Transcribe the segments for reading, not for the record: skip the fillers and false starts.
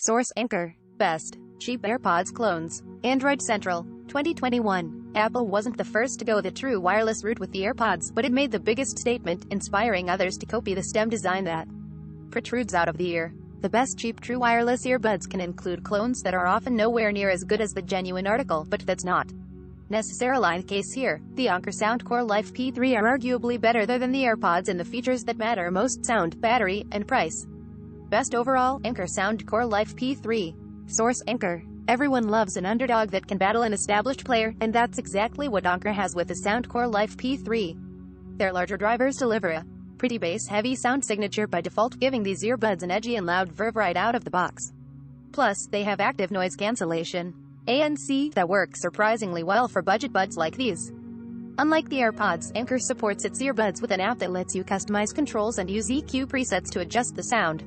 Source Anchor. Best cheap AirPods clones. Android Central. 2021. Apple wasn't the first to go the true wireless route with the AirPods, but it made the biggest statement, inspiring others to copy the stem design that protrudes out of the ear. The best cheap true wireless earbuds can include clones that are often nowhere near as good as the genuine article, but that's not necessarily the case here. The Anker Sound Core Life P3 are arguably better than the AirPods in the features that matter most: sound, battery, and price. Best overall, Anker Sound Core Life P3. Source Anchor. Everyone loves an underdog that can battle an established player, and that's exactly what Anker has with the Sound Core Life P3. Their larger drivers deliver a pretty bass-heavy sound signature by default, giving these earbuds an edgy and loud verve right out of the box. Plus, they have active noise cancellation ANC that works surprisingly well for budget buds like these. Unlike the AirPods, Anker supports its earbuds with an app that lets you customize controls and use EQ presets to adjust the sound.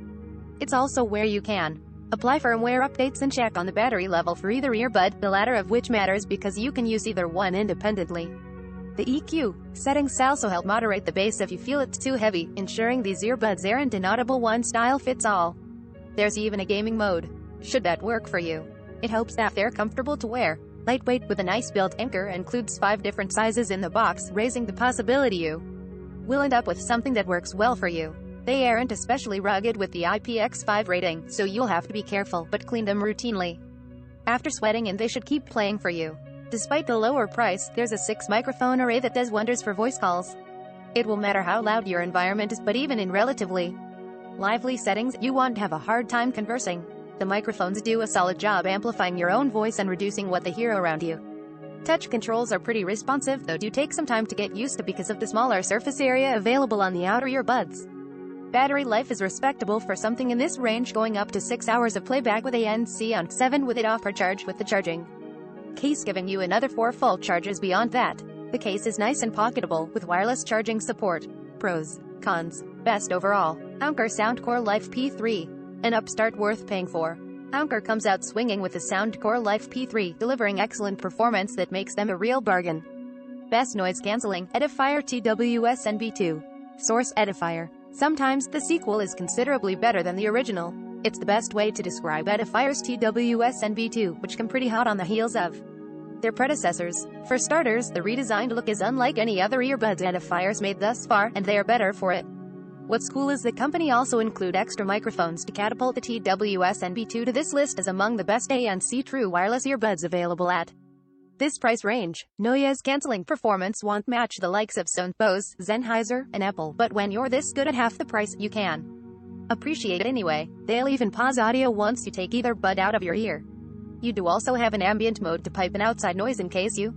It's also where you can apply firmware updates and check on the battery level for either earbud, the latter of which matters because you can use either one independently. The EQ settings also help moderate the bass if you feel it's too heavy, ensuring these earbuds aren't an audible one-style-fits-all. There's even a gaming mode, should that work for you. It helps that they're comfortable to wear. Lightweight with a nice build. Anker includes 5 different sizes in the box, raising the possibility you will end up with something that works well for you. They aren't especially rugged with the IPX5 rating, so you'll have to be careful, but clean them routinely after sweating, and they should keep playing for you. Despite the lower price, there's a 6-microphone array that does wonders for voice calls. It will matter how loud your environment is, but even in relatively lively settings, you won't have a hard time conversing. The microphones do a solid job amplifying your own voice and reducing what they hear around you. Touch controls are pretty responsive, though do take some time to get used to because of the smaller surface area available on the outer earbuds. Battery life is respectable for something in this range, going up to 6 hours of playback with ANC on 7 with it off or charged with the charging case, giving you another 4 full charges beyond that. The case is nice and pocketable, with wireless charging support. Pros. Cons. Best overall. Anker Sound Core Life P3. An upstart worth paying for. Anker comes out swinging with the Sound Core Life P3, delivering excellent performance that makes them a real bargain. Best noise cancelling. Edifier TWS NB2. Source Edifier. Sometimes, the sequel is considerably better than the original. It's the best way to describe Edifier's TWS NB2, which come pretty hot on the heels of their predecessors. For starters, the redesigned look is unlike any other earbuds Edifiers made thus far, and they are better for it. What's cool is the company also include extra microphones to catapult the TWS NB2 to this list as among the best ANC true wireless earbuds available at this price range. Noise cancelling performance won't match the likes of Sony, Bose, Sennheiser, and Apple, but when you're this good at half the price, you can appreciate it anyway. They'll even pause audio once you take either bud out of your ear. You do also have an ambient mode to pipe in outside noise in case you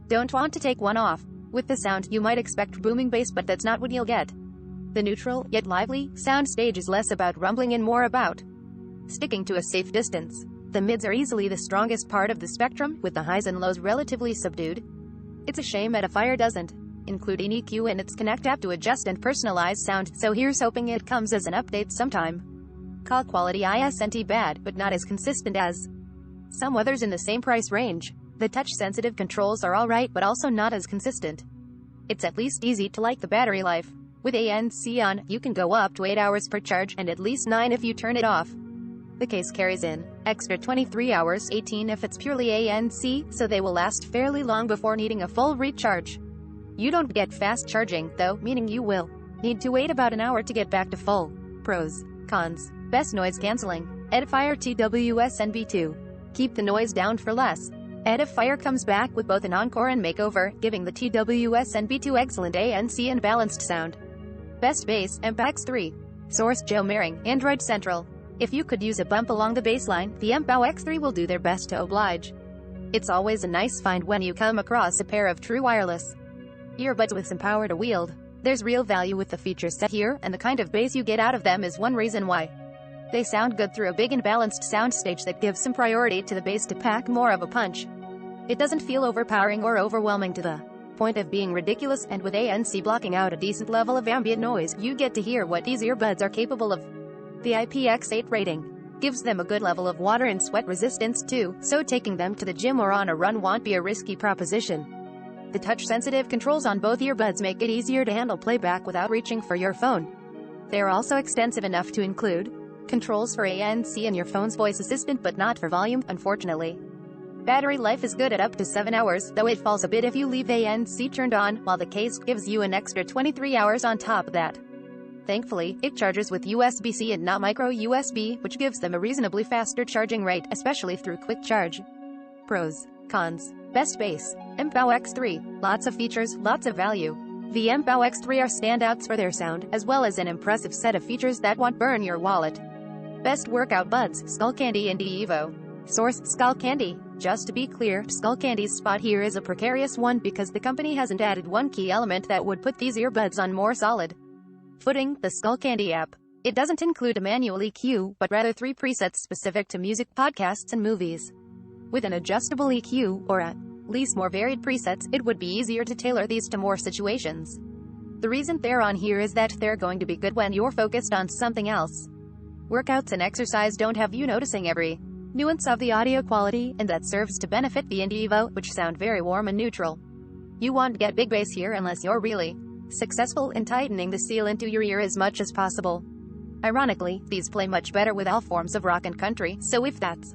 don't want to take one off. With the sound, you might expect booming bass, but that's not what you'll get. The neutral, yet lively, sound stage is less about rumbling and more about sticking to a safe distance. The mids are easily the strongest part of the spectrum, with the highs and lows relatively subdued. It's a shame Edifier doesn't include an EQ in its Connect app to adjust and personalize sound, so here's hoping it comes as an update sometime. Call quality isn't bad, but not as consistent as some others in the same price range. The touch-sensitive controls are alright, but also not as consistent. It's at least easy to like the battery life. With ANC on, you can go up to 8 hours per charge, and at least 9 if you turn it off. The case carries in extra 23 hours, 18 if it's purely ANC, so they will last fairly long before needing a full recharge. You don't get fast charging, though, meaning you will need to wait about an hour to get back to full. Pros. Cons. Best noise cancelling. Edifier TWS NB2. Keep the noise down for less. Edifier comes back with both an encore and makeover, giving the TWS NB2 excellent ANC and balanced sound. Best bass, MPX3. Source Joe Maring, Android Central. If you could use a bump along the bassline, the MPX3 will do their best to oblige. It's always a nice find when you come across a pair of true wireless earbuds with some power to wield. There's real value with the features set here, and the kind of bass you get out of them is one reason why they sound good through a big and balanced soundstage that gives some priority to the bass to pack more of a punch. It doesn't feel overpowering or overwhelming to the point of being ridiculous, and with ANC blocking out a decent level of ambient noise, you get to hear what these earbuds are capable of. The IPX8 rating gives them a good level of water and sweat resistance too, so taking them to the gym or on a run won't be a risky proposition. The touch-sensitive controls on both earbuds make it easier to handle playback without reaching for your phone. They are also extensive enough to include Controls for ANC and your phone's voice assistant but not for volume, unfortunately. Battery life is good at up to 7 hours, though it falls a bit if you leave ANC turned on, while the case gives you an extra 23 hours on top of that. Thankfully, it charges with USB-C and not micro USB, which gives them a reasonably faster charging rate, especially through quick charge. Pros. Cons. Best base. MPOW X3. Lots of features, lots of value. The MPOW X3 are standouts for their sound, as well as an impressive set of features that won't burn your wallet. Best workout buds, Skullcandy and Evo. Source, Skullcandy. Just to be clear, Skullcandy's spot here is a precarious one because the company hasn't added one key element that would put these earbuds on more solid footing, the Skullcandy app. It doesn't include a manual EQ, but rather 3 presets specific to music, podcasts and movies. With an adjustable EQ, or at least more varied presets, it would be easier to tailor these to more situations. The reason they're on here is that they're going to be good when you're focused on something else. Workouts and exercise don't have you noticing every nuance of the audio quality, and that serves to benefit the Evo, which sound very warm and neutral. You won't get big bass here unless you're really successful in tightening the seal into your ear as much as possible. Ironically, these play much better with all forms of rock and country, so if that's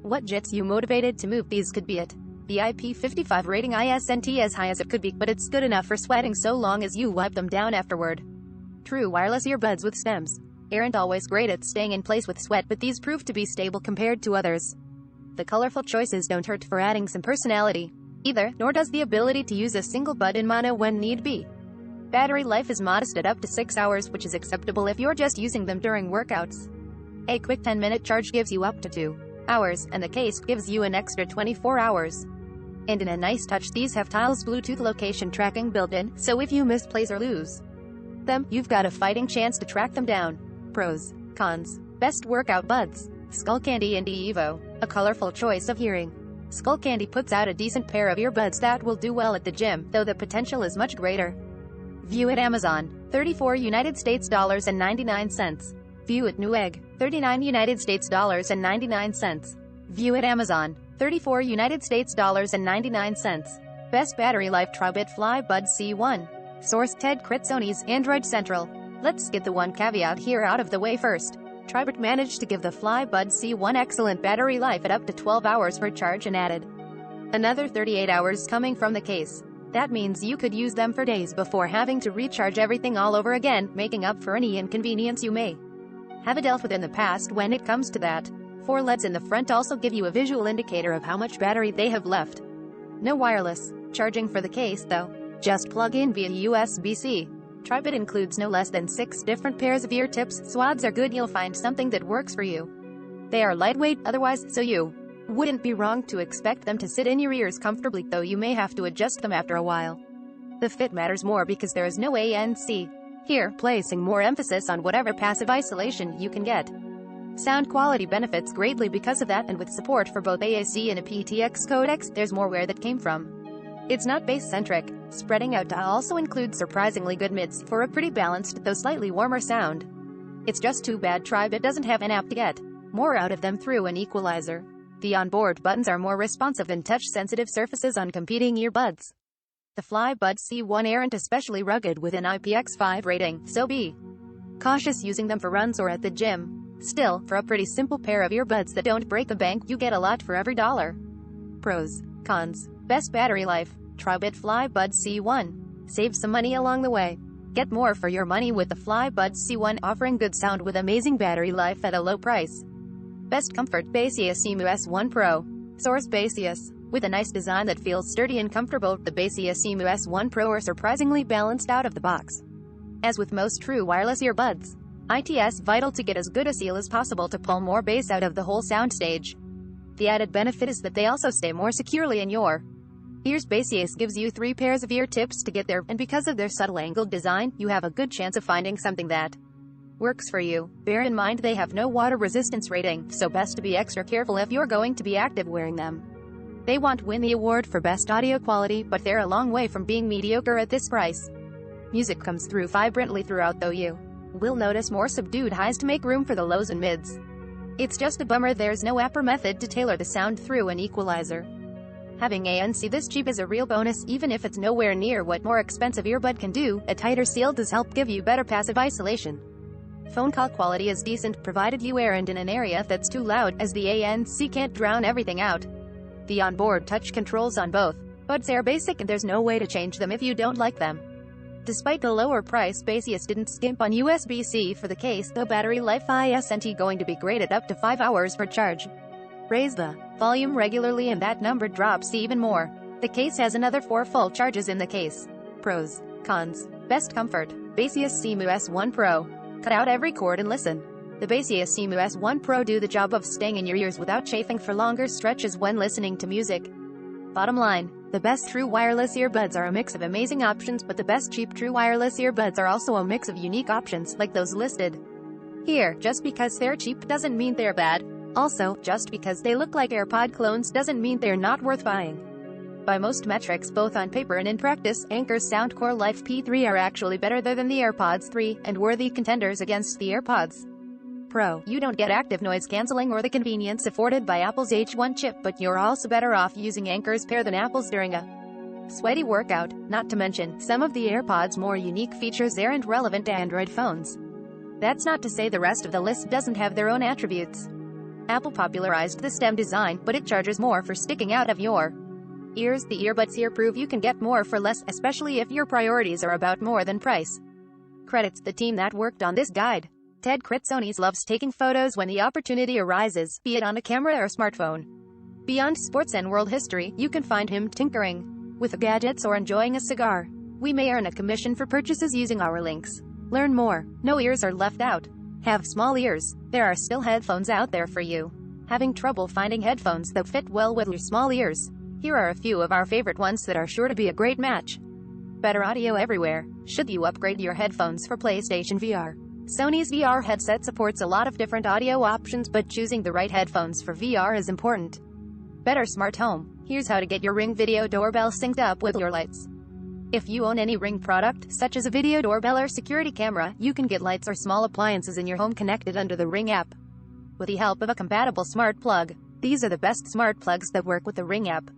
what gets you motivated to move, these could be it. The IP55 rating isn't as high as it could be, but it's good enough for sweating so long as you wipe them down afterward. True wireless earbuds with stems aren't always great at staying in place with sweat, but these prove to be stable compared to others. The colorful choices don't hurt for adding some personality either, nor does the ability to use a single bud in mono when need be. Battery life is modest at up to 6 hours, which is acceptable if you're just using them during workouts. A quick 10-minute charge gives you up to 2 hours, and the case gives you an extra 24 hours. And in a nice touch, these have Tile's Bluetooth location tracking built in, so if you misplace or lose them, you've got a fighting chance to track them down. Pros. Cons. Best workout buds. Skullcandy and Evo. A colorful choice of hearing. Skullcandy puts out a decent pair of earbuds that will do well at the gym, though the potential is much greater. View at Amazon. $34 United States dollars and 99 cents. View at Newegg. $39 United States dollars and 99 cents. View at Amazon. $34 United States dollars and 99 cents. Best battery life Tribit Fly Bud C1. Source Ted Kritzoni's Android Central. Let's get the one caveat here out of the way first. Tribit managed to give the Fly Bud C1 excellent battery life at up to 12 hours per charge and added another 38 hours coming from the case. That means you could use them for days before having to recharge everything all over again, making up for any inconvenience you may have dealt with in the past when it comes to that. 4 LEDs in the front also give you a visual indicator of how much battery they have left. No wireless charging for the case though. Just plug in via USB-C. Tribit includes no less than 6 different pairs of ear tips, so odds are good you'll find something that works for you. They are lightweight otherwise, so you wouldn't be wrong to expect them to sit in your ears comfortably, though you may have to adjust them after a while. The fit matters more because there is no ANC here, placing more emphasis on whatever passive isolation you can get. Sound quality benefits greatly because of that, and with support for both AAC and a PTX codecs, there's more where that came from. It's not bass-centric, spreading out to also include surprisingly good mids, for a pretty balanced, though slightly warmer sound. It's just too bad Tribit doesn't have an app to get more out of them through an equalizer. The onboard buttons are more responsive than touch-sensitive surfaces on competing earbuds. The Fly Bud C1 aren't especially rugged with an IPX5 rating, so be cautious using them for runs or at the gym. Still, for a pretty simple pair of earbuds that don't break the bank, you get a lot for every dollar. Pros. Cons. Best battery life. Tribit Fly Bud C1. Save some money along the way. Get more for your money with the Fly Bud C1, offering good sound with amazing battery life at a low price. Best comfort. Baseus Emu S1 Pro. Source Baseus. With a nice design that feels sturdy and comfortable, the Baseus Emu S1 Pro are surprisingly balanced out of the box. As with most true wireless earbuds, it's vital to get as good a seal as possible to pull more bass out of the whole soundstage. The added benefit is that they also stay more securely in your ears. Baseus gives you 3 pairs of ear tips to get there, and because of their subtle angled design, you have a good chance of finding something that works for you. Bear in mind they have no water resistance rating, so best to be extra careful if you're going to be active wearing them. They won't win the award for best audio quality, but they're a long way from being mediocre at this price. Music comes through vibrantly throughout, though you will notice more subdued highs to make room for the lows and mids. It's just a bummer there's no app or method to tailor the sound through an equalizer. Having ANC this cheap is a real bonus, even if it's nowhere near what more expensive earbud can do. A tighter seal does help give you better passive isolation. Phone call quality is decent, provided you aren't in an area that's too loud, as the ANC can't drown everything out. The onboard touch controls on both buds are basic and there's no way to change them if you don't like them. Despite the lower price, Baseus didn't skimp on USB-C for the case, the battery life isn't going to be great at up to 5 hours per charge. Raise the volume regularly and that number drops even more. The case has another 4 full charges in the case. Pros. Cons. Best comfort. Baseus CMUS 1 Pro. Cut out every cord and listen. The Baseus CMUS 1 Pro do the job of staying in your ears without chafing for longer stretches when listening to music. Bottom line, the best true wireless earbuds are a mix of amazing options, but the best cheap true wireless earbuds are also a mix of unique options, like those listed here. Just because they're cheap doesn't mean they're bad. Also, just because they look like AirPod clones doesn't mean they're not worth buying. By most metrics, both on paper and in practice, Anker's Soundcore Life P3 are actually better than the AirPods 3, and worthy contenders against the AirPods Pro. You don't get active noise cancelling or the convenience afforded by Apple's H1 chip, but you're also better off using Anker's pair than Apple's during a sweaty workout. Not to mention, some of the AirPods' more unique features aren't relevant to Android phones. That's not to say the rest of the list doesn't have their own attributes. Apple popularized the stem design, but it charges more for sticking out of your ears. The earbuds here prove you can get more for less, especially if your priorities are about more than price. Credits the team that worked on this guide. Ted Kritsoni's loves taking photos when the opportunity arises, be it on a camera or smartphone. Beyond sports and world history, you can find him tinkering with gadgets or enjoying a cigar. We may earn a commission for purchases using our links. Learn more. No ears are left out. Have small ears. There are still headphones out there for you. Having trouble finding headphones that fit well with your small ears? Here are a few of our favorite ones that are sure to be a great match. Better audio everywhere. Should you upgrade your headphones for PlayStation VR? Sony's VR headset supports a lot of different audio options, but choosing the right headphones for VR is important. Better smart home. Here's how to get your Ring video doorbell synced up with your lights. If you own any Ring product, such as a video doorbell or security camera, you can get lights or small appliances in your home connected under the Ring app with the help of a compatible smart plug. These are the best smart plugs that work with the Ring app.